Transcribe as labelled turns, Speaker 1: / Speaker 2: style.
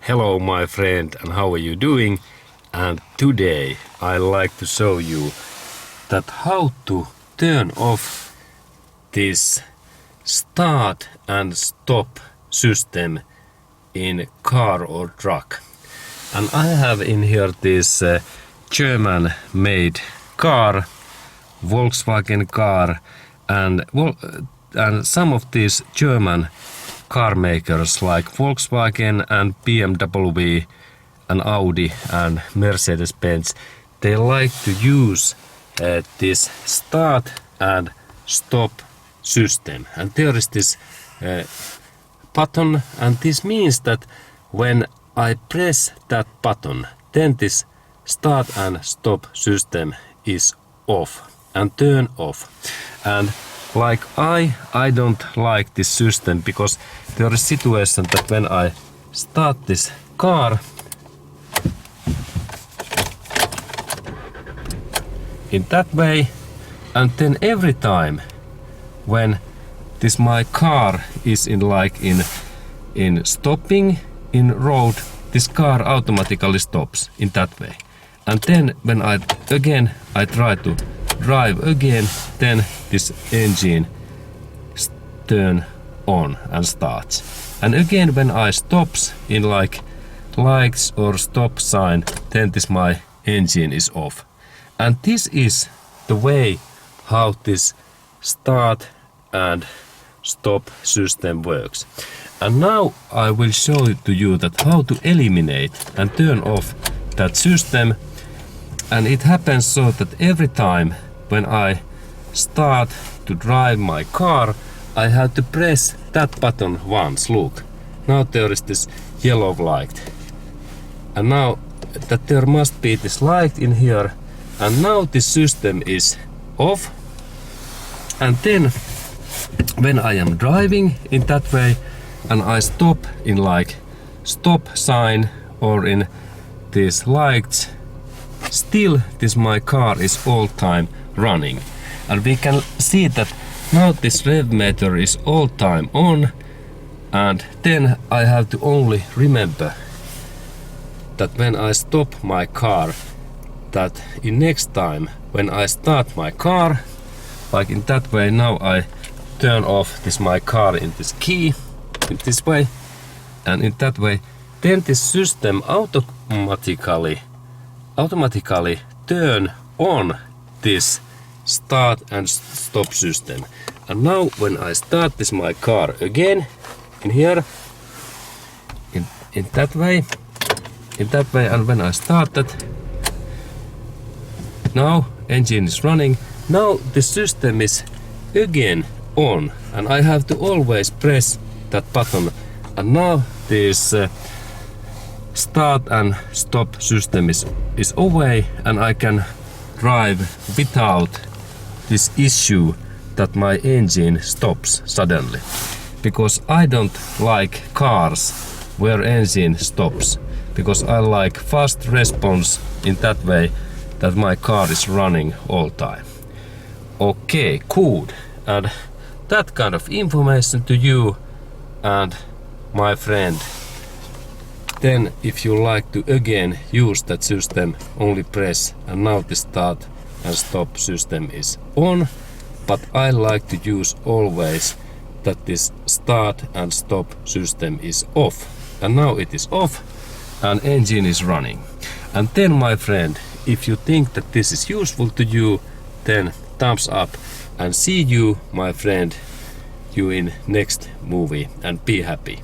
Speaker 1: Hello my friend, and how are you doing? And today I like to show you that how to turn off this start and stop system in car or truck. And I have in here this German made car, Volkswagen car, and some of these German car makers like Volkswagen and BMW and Audi and Mercedes-Benz, they like to use this start and stop system. And there is this button, and this means that when I press that button, then this start and stop system is off and turn off. And like I don't like this system, because there is situation that when I start this car in that way, and then every time when this my car is in stopping in road, this car automatically stops in that way. And then when I try to drive again, then this engine turn on and starts. And again when I stops in like lights or stop sign, then this my engine is off. And this is the way how this start and stop system works. And now I will show to you that how to eliminate and turn off that system. And it happens so that every time when I start to drive my car, I have to press that button once. Look, now there is this yellow light. And now that there must be this light in here, and now this system is off. And then when I am driving in that way and I stop in like stop sign or in these lights, still this my car is all time running. And we can see that now this rev meter is all time on, and then I have to only remember that when I stop my car, that in next time when I start my car, like in that way, now I turn off this my car in this key in this way, and in that way then this system automatically turn on this start and stop system. And now when I start this my car again in here in that way, and when I start that, now engine is running. Now the system is again on, and I have to always press that button. And now this start and stop system is away, and I can drive without this issue that my engine stops suddenly. Because I don't like cars where engine stops, because I like fast response in that way that my car is running all time. Okay, cool. And that kind of information to you and my friend. Then if you like to again use that system, only press, and now the start and stop system is on. But I like to use always that this start and stop system is off. And now it is off and engine is running. And then my friend, if you think that this is useful to you, then thumbs up, and see you my friend, you in next movie, and be happy.